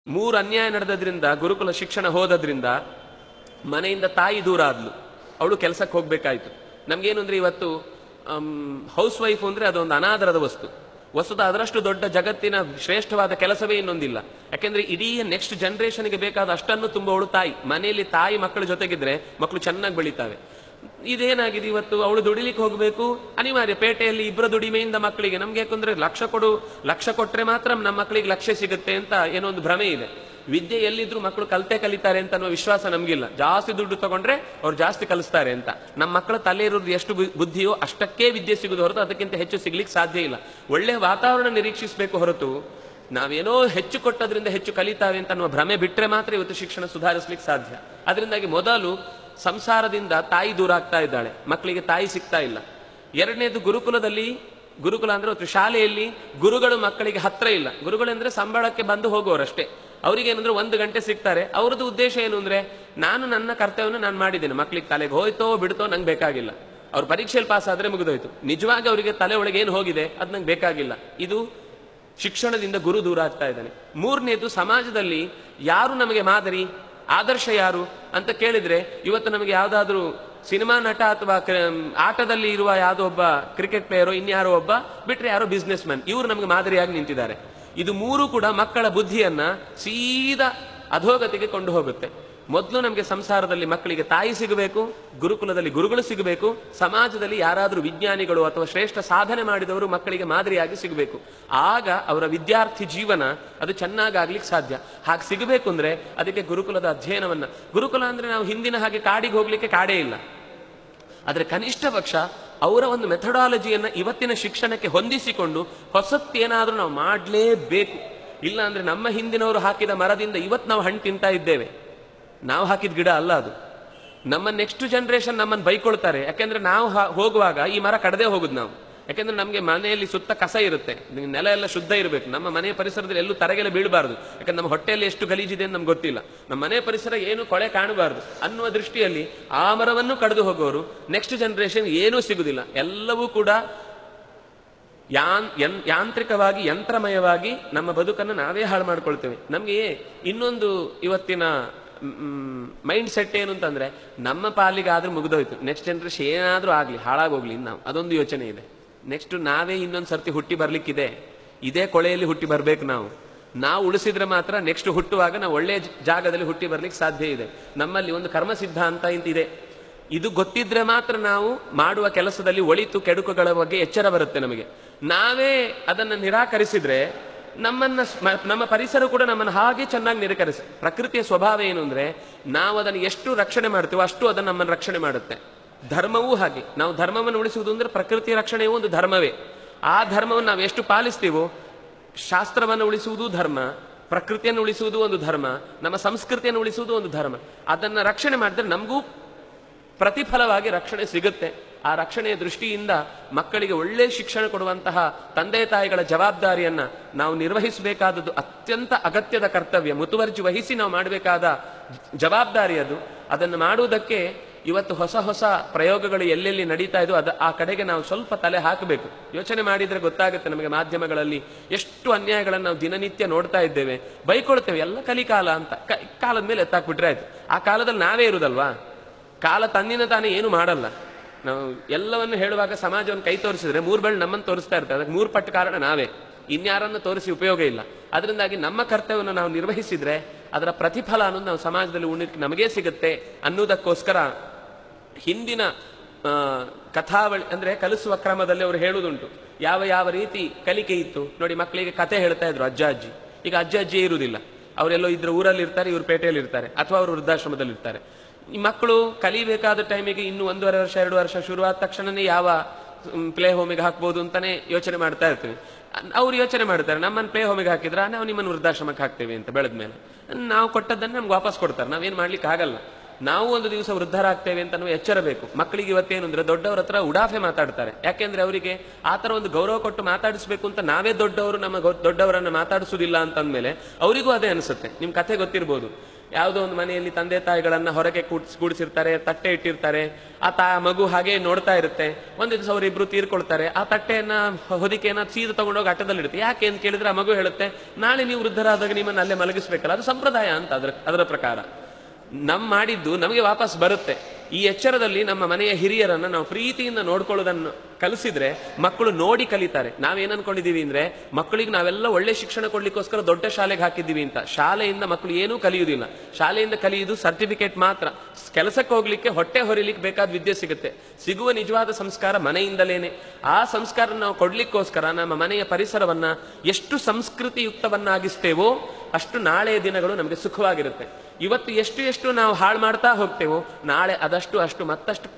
ಮೂರು ಅನ್ಯಾಯ ನಡೆದ್ರಿಂದ, ಗುರುಕುಲ ಶಿಕ್ಷಣ ಹೋದ್ರಿಂದ ಮನೆಯಿಂದ ತಾಯಿ ದೂರ ಆದ್ಲು, ಅವಳು ಕೆಲಸಕ್ಕೆ ಹೋಗ್ಬೇಕಾಯ್ತು. ನಮ್ಗೇನು ಅಂದ್ರೆ ಇವತ್ತು ಹೌಸ್ ವೈಫ್ ಅಂದ್ರೆ ಅದೊಂದು ಅನಾದರದ ವಸ್ತು. ವಸ್ತುತ ಅದರಷ್ಟು ದೊಡ್ಡ ಜಗತ್ತಿನ ಶ್ರೇಷ್ಠವಾದ ಕೆಲಸವೇ ಇನ್ನೊಂದಿಲ್ಲ. ಯಾಕೆಂದ್ರೆ ಇಡೀ ನೆಕ್ಸ್ಟ್ ಜನರೇಷನ್ಗೆ ಬೇಕಾದ ಅಷ್ಟನ್ನು ತುಂಬವಳು ತಾಯಿ. ಮನೆಯಲ್ಲಿ ತಾಯಿ ಮಕ್ಕಳ ಜೊತೆಗಿದ್ರೆ ಮಕ್ಕಳು ಚೆನ್ನಾಗಿ ಬೆಳೀತಾವೆ. ಇದೇನಾಗಿದೆ ಇವತ್ತು, ಅವಳು ದುಡಿಲಿಕ್ಕೆ ಹೋಗ್ಬೇಕು, ಅನಿವಾರ್ಯ. ಪೇಟೆಯಲ್ಲಿ ಇಬ್ಬರ ದುಡಿಮೆಯಿಂದ ಮಕ್ಕಳಿಗೆ, ನಮ್ಗೆ ಯಾಕಂದ್ರೆ ಲಕ್ಷ ಕೊಟ್ರೆ ಮಾತ್ರ ನಮ್ಮ ಮಕ್ಕಳಿಗೆ ಲಕ್ಷ್ಯ ಸಿಗುತ್ತೆ ಅಂತ ಏನೋ ಒಂದು ಭ್ರಮೆ ಇದೆ. ವಿದ್ಯೆ ಎಲ್ಲಿದ್ರು ಮಕ್ಕಳು ಕಲಿತಾರೆ ಅಂತ ಅನ್ನೋ ವಿಶ್ವಾಸ ನಮ್ಗಿಲ್ಲ. ಜಾಸ್ತಿ ದುಡ್ಡು ತಗೊಂಡ್ರೆ ಅವ್ರು ಜಾಸ್ತಿ ಕಲಿಸ್ತಾರೆ ಅಂತ. ನಮ್ಮ ಮಕ್ಕಳ ತಲೆ ಇರೋದು ಎಷ್ಟು ಬುದ್ಧಿಯೋ ಅಷ್ಟಕ್ಕೆ ವಿದ್ಯೆ ಸಿಗುದು ಹೊರತು ಅದಕ್ಕಿಂತ ಹೆಚ್ಚು ಸಿಗ್ಲಿಕ್ಕೆ ಸಾಧ್ಯ ಇಲ್ಲ. ಒಳ್ಳೆ ವಾತಾವರಣ ನಿರೀಕ್ಷಿಸಬೇಕು ಹೊರತು ನಾವೇನೋ ಹೆಚ್ಚು ಕೊಟ್ಟದ್ರಿಂದ ಹೆಚ್ಚು ಕಲಿತಾವೆ ಅಂತ ಅನ್ನುವ ಭ್ರಮೆ ಬಿಟ್ರೆ ಮಾತ್ರ ಇವತ್ತು ಶಿಕ್ಷಣ ಸುಧಾರಿಸ್ಲಿಕ್ಕೆ ಸಾಧ್ಯ. ಅದರಿಂದಾಗಿ ಮೊದಲು ಸಂಸಾರದಿಂದ ತಾಯಿ ದೂರ ಆಗ್ತಾ ಇದ್ದಾಳೆ, ಮಕ್ಕಳಿಗೆ ತಾಯಿ ಸಿಗ್ತಾ ಇಲ್ಲ. ಎರಡನೇದು, ಗುರುಕುಲ ಅಂದ್ರೆ ಒಂದು ಶಾಲೆಯಲ್ಲಿ ಗುರುಗಳು ಮಕ್ಕಳಿಗೆ ಹತ್ರ ಇಲ್ಲ. ಗುರುಗಳಂದ್ರೆ ಸಂಬಳಕ್ಕೆ ಬಂದು ಹೋಗೋರಷ್ಟೇ. ಅವ್ರಿಗೇನಂದ್ರೆ 1 ಗಂಟೆ ಸಿಗ್ತಾರೆ. ಅವ್ರದ್ದು ಉದ್ದೇಶ ಏನು ಅಂದ್ರೆ, ನಾನು ನನ್ನ ಕರ್ತವ್ಯವನ್ನು ನಾನು ಮಾಡಿದ್ದೇನೆ, ಮಕ್ಕಳಿಗೆ ತಲೆಗೆ ಹೋಯ್ತೋ ಬಿಡ್ತೋ ನಂಗೆ ಬೇಕಾಗಿಲ್ಲ, ಅವ್ರ ಪರೀಕ್ಷೆಯಲ್ಲಿ ಪಾಸ್ ಆದ್ರೆ ಮುಗಿದೋಯ್ತು. ನಿಜವಾಗಿ ಅವರಿಗೆ ತಲೆ ಒಳಗೆ ಏನು ಹೋಗಿದೆ ಅದು ನಂಗೆ ಬೇಕಾಗಿಲ್ಲ. ಇದು ಶಿಕ್ಷಣದಿಂದ ಗುರು ದೂರ ಆಗ್ತಾ ಇದ್ದಾನೆ. ಮೂರನೇದು, ಸಮಾಜದಲ್ಲಿ ಯಾರು ನಮಗೆ ಮಾದರಿ, ಆದರ್ಶ ಯಾರು ಅಂತ ಕೇಳಿದ್ರೆ ಇವತ್ತು ನಮಗೆ ಯಾವ್ದಾದ್ರು ಸಿನಿಮಾ ನಟ ಅಥವಾ ಆಟದಲ್ಲಿ ಇರುವ ಯಾವುದೋ ಒಬ್ಬ ಕ್ರಿಕೆಟ್ ಪ್ಲೇಯರೋ ಇನ್ಯಾರೋ ಒಬ್ಬ ಬಿಟ್ರೆ ಯಾರೋ ಬಿಸ್ನೆಸ್ ಮ್ಯಾನ್, ಇವರು ನಮಗೆ ಮಾದರಿಯಾಗಿ ನಿಂತಿದ್ದಾರೆ. ಇದು ಮೂರು ಕೂಡ ಮಕ್ಕಳ ಬುದ್ಧಿಯನ್ನ ಸೀದಾ ಅಧೋಗತಿಗೆ ಕೊಂಡು ಹೋಗುತ್ತೆ. ಮೊದಲು ನಮಗೆ ಸಂಸಾರದಲ್ಲಿ ಮಕ್ಕಳಿಗೆ ತಾಯಿ ಸಿಗಬೇಕು, ಗುರುಕುಲದಲ್ಲಿ ಗುರುಗಳು ಸಿಗಬೇಕು, ಸಮಾಜದಲ್ಲಿ ಯಾರಾದರೂ ವಿಜ್ಞಾನಿಗಳು ಅಥವಾ ಶ್ರೇಷ್ಠ ಸಾಧನೆ ಮಾಡಿದವರು ಮಕ್ಕಳಿಗೆ ಮಾದರಿಯಾಗಿ ಸಿಗಬೇಕು. ಆಗ ಅವರ ವಿದ್ಯಾರ್ಥಿ ಜೀವನ ಅದು ಚೆನ್ನಾಗಾಗ್ಲಿಕ್ಕೆ ಸಾಧ್ಯ. ಹಾಗೆ ಸಿಗಬೇಕು ಅಂದ್ರೆ ಅದಕ್ಕೆ ಗುರುಕುಲದ ಅಧ್ಯಯನವನ್ನ, ಗುರುಕುಲ ಅಂದ್ರೆ ನಾವು ಹಿಂದಿನ ಹಾಗೆ ಕಾಡಿಗೆ ಹೋಗ್ಲಿಕ್ಕೆ ಕಾಡೇ ಇಲ್ಲ, ಆದ್ರೆ ಕನಿಷ್ಠ ಪಕ್ಷ ಅವರ ಒಂದು ಮೆಥಡಾಲಜಿಯನ್ನ ಇವತ್ತಿನ ಶಿಕ್ಷಣಕ್ಕೆ ಹೊಂದಿಸಿಕೊಂಡು ಹೊಸತ್ತೇನಾದ್ರೂ ನಾವು ಮಾಡಲೇಬೇಕು. ಇಲ್ಲ ಅಂದ್ರೆ ನಮ್ಮ ಹಿಂದಿನವರು ಹಾಕಿದ ಮರದಿಂದ ಇವತ್ತು ನಾವು ಹಣ್ಣು ತಿಂತಾ ಇದ್ದೇವೆ. ನಾವು ಹಾಕಿದ ಗಿಡ ಅಲ್ಲ ಅದು. ನಮ್ಮ ನೆಕ್ಸ್ಟ್ ಜನರೇಷನ್ ನಮ್ಮನ್ನು ಬೈಕೊಳ್ತಾರೆ. ಯಾಕೆಂದ್ರೆ ನಾವು ಹೋಗುವಾಗ ಈ ಮರ ಕಡದೇ ಹೋಗುದು ನಾವು. ಯಾಕೆಂದ್ರೆ ನಮಗೆ ಮನೆಯಲ್ಲಿ ಸುತ್ತ ಕಸ ಇರುತ್ತೆ, ನೆಲ ಎಲ್ಲ ಶುದ್ಧ ಇರಬೇಕು. ನಮ್ಮ ಮನೆಯ ಪರಿಸರದಲ್ಲಿ ಎಲ್ಲೂ ತರಗೆಲ್ಲ ಬೀಳಬಾರ್ದು. ಯಾಕಂದ್ರೆ ನಮ್ಮ ಹೊಟ್ಟೆಯಲ್ಲಿ ಎಷ್ಟು ಗಲೀಜಿದೆ ಅಂತ ನಮ್ಗೆ ಗೊತ್ತಿಲ್ಲ. ನಮ್ಮ ಮನೆ ಪರಿಸರ ಏನು ಕೊಳೆ ಕಾಣಬಾರ್ದು ಅನ್ನುವ ದೃಷ್ಟಿಯಲ್ಲಿ ಆ ಮರವನ್ನು ಕಡಿದು ಹೋಗೋರು ನೆಕ್ಸ್ಟ್ ಜನರೇಷನ್ ಏನೂ ಸಿಗುದಿಲ್ಲ. ಎಲ್ಲವೂ ಕೂಡ ಯಾಂತ್ರಿಕವಾಗಿ ಯಂತ್ರಮಯವಾಗಿ ನಮ್ಮ ಬದುಕನ್ನು ನಾವೇ ಹಾಳು ಮಾಡ್ಕೊಳ್ತೇವೆ. ನಮ್ಗೆ ಇನ್ನೊಂದು ಇವತ್ತಿನ ಮೈಂಡ್ ಸೆಟ್ ಏನು ಅಂತಂದ್ರೆ, ನಮ್ಮ ಪಾಲಿಗೆ ಆದ್ರೂ ಮುಗಿದೋಯ್ತು, ನೆಕ್ಸ್ಟ್ ಜನರೇಷನ್ ಏನಾದ್ರೂ ಆಗ್ಲಿ ಹಾಳಾಗೋಗ್ಲಿ ನಾವು, ಅದೊಂದು ಯೋಚನೆ ಇದೆ. ನೆಕ್ಸ್ಟ್ ನಾವೇ ಇನ್ನೊಂದು ಸರ್ತಿ ಹುಟ್ಟಿ ಬರ್ಲಿಕ್ಕಿದೆ, ಇದೇ ಕೊಳೆಯಲ್ಲಿ ಹುಟ್ಟಿ ಬರ್ಬೇಕು. ನಾವು ಉಳಿಸಿದ್ರೆ ಮಾತ್ರ ನೆಕ್ಸ್ಟ್ ಹುಟ್ಟುವಾಗ ನಾವು ಒಳ್ಳೆಯ ಜಾಗದಲ್ಲಿ ಹುಟ್ಟಿ ಬರ್ಲಿಕ್ಕೆ ಸಾಧ್ಯ ಇದೆ. ನಮ್ಮಲ್ಲಿ ಒಂದು ಕರ್ಮ ಸಿದ್ಧಾಂತ ಇಂತಿದೆ. ಇದು ಗೊತ್ತಿದ್ರೆ ಮಾತ್ರ ನಾವು ಮಾಡುವ ಕೆಲಸದಲ್ಲಿ ಒಳಿತು ಕೆಡುಕುಗಳ ಬಗ್ಗೆ ಎಚ್ಚರ ಬರುತ್ತೆ ನಮಗೆ. ನಾವೇ ಅದನ್ನು ನಿರಾಕರಿಸಿದ್ರೆ ನಮ್ಮ ಪರಿಸರ ಕೂಡ ನಮ್ಮನ್ನು ಹಾಗೆ ಚೆನ್ನಾಗಿ ನಿರಾಕರಿಸಿ. ಪ್ರಕೃತಿಯ ಸ್ವಭಾವ ಏನು ಅಂದ್ರೆ, ನಾವು ಅದನ್ನು ಎಷ್ಟು ರಕ್ಷಣೆ ಮಾಡ್ತೀವೋ ಅಷ್ಟು ಅದನ್ನು ನಮ್ಮನ್ನು ರಕ್ಷಣೆ ಮಾಡುತ್ತೆ. ಧರ್ಮವೂ ಹಾಗೆ. ನಾವು ಧರ್ಮವನ್ನು ಉಳಿಸುವುದು ಅಂದ್ರೆ ಪ್ರಕೃತಿಯ ರಕ್ಷಣೆಯೂ ಒಂದು ಧರ್ಮವೇ. ಆ ಧರ್ಮವನ್ನು ನಾವು ಎಷ್ಟು ಪಾಲಿಸ್ತೀವೋ, ಶಾಸ್ತ್ರವನ್ನು ಉಳಿಸುವುದು ಧರ್ಮ, ಪ್ರಕೃತಿಯನ್ನು ಉಳಿಸುವುದು ಒಂದು ಧರ್ಮ, ನಮ್ಮ ಸಂಸ್ಕೃತಿಯನ್ನು ಉಳಿಸುವುದು ಒಂದು ಧರ್ಮ. ಅದನ್ನ ರಕ್ಷಣೆ ಮಾಡಿದ್ರೆ ನಮಗೂ ಪ್ರತಿಫಲವಾಗಿ ರಕ್ಷಣೆ ಸಿಗುತ್ತೆ. ಆ ರಕ್ಷಣೆಯ ದೃಷ್ಟಿಯಿಂದ ಮಕ್ಕಳಿಗೆ ಒಳ್ಳೆ ಶಿಕ್ಷಣ ಕೊಡುವಂತಹ ತಂದೆ ತಾಯಿಗಳ ಜವಾಬ್ದಾರಿಯನ್ನ ನಾವು ನಿರ್ವಹಿಸಬೇಕಾದದ್ದು ಅತ್ಯಂತ ಅಗತ್ಯದ ಕರ್ತವ್ಯ. ಮುತುವರ್ಜಿ ವಹಿಸಿ ನಾವು ಮಾಡಬೇಕಾದ ಜವಾಬ್ದಾರಿ ಅದು. ಅದನ್ನು ಮಾಡುವುದಕ್ಕೆ ಇವತ್ತು ಹೊಸ ಪ್ರಯೋಗಗಳು ಎಲ್ಲೆಲ್ಲಿ ನಡೀತಾ ಇದೋ ಆ ಕಡೆಗೆ ನಾವು ಸ್ವಲ್ಪ ತಲೆ ಹಾಕಬೇಕು. ಯೋಚನೆ ಮಾಡಿದ್ರೆ ಗೊತ್ತಾಗುತ್ತೆ ನಮಗೆ, ಮಾಧ್ಯಮಗಳಲ್ಲಿ ಎಷ್ಟು ಅನ್ಯಾಯಗಳನ್ನು ನಾವು ದಿನನಿತ್ಯ ನೋಡ್ತಾ ಇದ್ದೇವೆ. ಬೈಕೊಳ್ತೇವೆ, ಎಲ್ಲ ಕಲಿಕಾಲ ಅಂತ. ಕಾಲದ ಮೇಲೆ ಎತ್ತಾಕ್ಬಿಟ್ರೆ ಆಯ್ತು. ಆ ಕಾಲದಲ್ಲಿ ನಾವೇ ಇರುದಲ್ವಾ, ಕಾಲ ತನ್ನಿನ ತಾನೇ ಏನು ಮಾಡಲ್ಲ. ನಾವು ಎಲ್ಲವನ್ನು ಹೇಳುವಾಗ ಸಮಾಜವನ್ನು ಕೈ ತೋರಿಸಿದ್ರೆ 3 ಬೆರಳು ನಮ್ಮನ್ನು ತೋರಿಸ್ತಾ ಇರ್ತದೆ. ಅದಕ್ಕೆ 3 ಪಟ್ಟು ಕಾರಣ ನಾವೇ, ಇನ್ಯಾರನ್ನು ತೋರಿಸಿ ಉಪಯೋಗ ಇಲ್ಲ. ಅದರಿಂದಾಗಿ ನಮ್ಮ ಕರ್ತವ್ಯವನ್ನು ನಾವು ನಿರ್ವಹಿಸಿದ್ರೆ ಅದರ ಪ್ರತಿಫಲ ಅನ್ನೋದು ನಾವು ಸಮಾಜದಲ್ಲಿ ಉಣ್ಣಕ್ಕೆ ನಮಗೇ ಸಿಗುತ್ತೆ ಅನ್ನೋದಕ್ಕೋಸ್ಕರ ಹಿಂದಿನ ಕಥಾವಳಿ ಅಂದ್ರೆ ಕಲಿಸುವ ಕ್ರಮದಲ್ಲಿ ಅವರು ಹೇಳುವುದುಂಟು. ಯಾವ ರೀತಿ ಕಲಿಕೆ ಇತ್ತು ನೋಡಿ. ಮಕ್ಕಳಿಗೆ ಕಥೆ ಹೇಳ್ತಾ ಇದ್ರು ಅಜ್ಜ ಅಜ್ಜಿ. ಈಗ ಅಜ್ಜ ಅಜ್ಜಿ ಇರುವುದಿಲ್ಲ, ಅವರೆಲ್ಲೋ ಇದ್ರ ಊರಲ್ಲಿ ಇರ್ತಾರೆ, ಇವ್ರು ಪೇಟೆಯಲ್ಲಿ ಇರ್ತಾರೆ, ಅಥವಾ ಅವರು ವೃದ್ಧಾಶ್ರಮದಲ್ಲಿ ಇರ್ತಾರೆ. ಈ ಮಕ್ಕಳು ಕಲಿಬೇಕಾದ ಟೈಮಿಗೆ ಇನ್ನು 1.5 ವರ್ಷ 2 ವರ್ಷ ಶುರುವಾದ ತಕ್ಷಣನೇ ಯಾವ ಪ್ಲೇ ಹೋಮಿಗೆ ಹಾಕ್ಬೋದು ಅಂತಾನೆ ಯೋಚನೆ ಮಾಡ್ತಾ ಇರ್ತೀವಿ. ಅವ್ರು ಯೋಚನೆ ಮಾಡ್ತಾರೆ, ನಮ್ಮನ್ನು ಪ್ಲೇ ಹೋಮಿಗೆ ಹಾಕಿದ್ರ ನಾವು ನಿಮ್ಮನ್ನು ವೃದ್ಧಾಶ್ರಮಕ್ಕೆ ಹಾಕ್ತೇವೆ ಅಂತ. ಬೆಳೆದ ಮೇಲೆ ನಾವು ಕೊಟ್ಟದ್ದನ್ನು ನಮ್ಗೆ ವಾಪಸ್ ಕೊಡ್ತಾರೆ, ನಾವೇನ್ ಮಾಡ್ಲಿಕ್ಕೆ ಆಗಲ್ಲ. ನಾವು ಒಂದು ದಿವಸ ವೃದ್ಧರಾಗ್ತೇವೆ ಅಂತ ನಾವು ಎಚ್ಚರಬೇಕು. ಮಕ್ಕಳಿಗೆ ಇವತ್ತೇನು ಅಂದ್ರೆ ದೊಡ್ಡವರ ಹತ್ರ ಉಡಾಫೆ ಮಾತಾಡ್ತಾರೆ. ಯಾಕೆಂದ್ರೆ ಅವರಿಗೆ ಆತರ ಒಂದು ಗೌರವ ಕೊಟ್ಟು ಮಾತಾಡಿಸ್ಬೇಕು ಅಂತ ನಾವೇ ದೊಡ್ಡವರು ನಮ್ಮ ದೊಡ್ಡವರನ್ನ ಮಾತಾಡಿಸುವುದಿಲ್ಲ ಅಂತಂದ್ಮೇಲೆ ಅವರಿಗೂ ಅದೇ ಅನಿಸುತ್ತೆ. ನಿಮ್ ಕಥೆ ಗೊತ್ತಿರ್ಬೋದು, ಯಾವುದೋ ಒಂದು ಮನೆಯಲ್ಲಿ ತಂದೆ ತಾಯಿಗಳನ್ನ ಹೊರಗೆ ಕೂಡಿಸಿರ್ತಾರೆ, ತಟ್ಟೆ ಇಟ್ಟಿರ್ತಾರೆ, ಮಗು ಹಾಗೆ ನೋಡ್ತಾ ಇರುತ್ತೆ. ಒಂದು ದಿವಸ ಅವರಿಬ್ರು ತೀರ್ಕೊಳ್ತಾರೆ. ಆ ತಟ್ಟೆಯನ್ನ ಹೊದಿಕೆಯನ್ನ ಸೀದಾ ತಗೊಂಡೋಗಿ ಅಟ್ಟದಲ್ಲಿಡುತ್ತೆ. ಯಾಕೆ ಅಂತ ಕೇಳಿದ್ರೆ ಆ ಮಗು ಹೇಳುತ್ತೆ, ನಾಳೆ ನೀವು ವೃದ್ಧರಾದಾಗ ನಿಮ್ಮನ್ನ ಅಲ್ಲೇ ಮಲಗಿಸ್ಬೇಕಲ್ಲ, ಅದು ಸಂಪ್ರದಾಯ ಅಂತ ಅದರ ಪ್ರಕಾರ. ಮಾಡಿದ್ದು ನಮಗೆ ವಾಪಸ್ ಬರುತ್ತೆ. ಈ ಎಚ್ಚರದಲ್ಲಿ ನಮ್ಮ ಮನೆಯ ಹಿರಿಯರನ್ನ ನಾವು ಪ್ರೀತಿಯಿಂದ ನೋಡ್ಕೊಳ್ಳೋದನ್ನು ಕಲಿಸಿದ್ರೆ ಮಕ್ಕಳು ನೋಡಿ ಕಲಿತಾರೆ. ನಾವೇನ್ ಅನ್ಕೊಂಡಿದೀವಿ ಅಂದ್ರೆ ಮಕ್ಕಳಿಗೆ ನಾವೆಲ್ಲ ಒಳ್ಳೆ ಶಿಕ್ಷಣ ಕೊಡ್ಲಿಕ್ಕೋಸ್ಕರ ದೊಡ್ಡ ಶಾಲೆಗೆ ಹಾಕಿದ್ದೀವಿ ಅಂತ. ಶಾಲೆಯಿಂದ ಮಕ್ಕಳು ಏನೂ ಕಲಿಯುವುದಿಲ್ಲ. ಶಾಲೆಯಿಂದ ಕಲಿಯುವುದು ಸರ್ಟಿಫಿಕೇಟ್ ಮಾತ್ರ. ಕೆಲಸಕ್ಕೆ ಹೋಗ್ಲಿಕ್ಕೆ, ಹೊಟ್ಟೆ ಹೊರಿಲಿಕ್ಕೆ ಬೇಕಾದ ವಿದ್ಯೆ ಸಿಗುತ್ತೆ. ಸಿಗುವ ನಿಜವಾದ ಸಂಸ್ಕಾರ ಮನೆಯಿಂದಲೇನೆ. ಆ ಸಂಸ್ಕಾರ ನಾವು ಕೊಡ್ಲಿಕ್ಕೋಸ್ಕರ ನಮ್ಮ ಮನೆಯ ಪರಿಸರವನ್ನ ಎಷ್ಟು ಸಂಸ್ಕೃತಿಯುಕ್ತವನ್ನಾಗಿಸ್ತೇವೋ ಅಷ್ಟು ನಾಳೆಯ ದಿನಗಳು ನಮಗೆ ಸುಖವಾಗಿರುತ್ತೆ. ಇವತ್ತು ಎಷ್ಟು ನಾವು ಹಾಳು ಮಾಡ್ತಾ ಹೋಗ್ತೇವೋ ನಾಳೆ ಅಷ್ಟು ಮತ್ತಷ್ಟು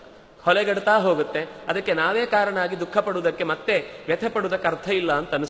ಹೊಲೆಗಡ್ತಾ ಹೋಗುತ್ತೆ. ಅದಕ್ಕೆ ನಾವೇ ಕಾರಣ ಆಗಿ ದುಃಖ ಪಡುವುದಕ್ಕೆ, ಮತ್ತೆ ವ್ಯಥೆ ಪಡುವುದಕ್ಕೆ ಅರ್ಥ ಇಲ್ಲ ಅಂತ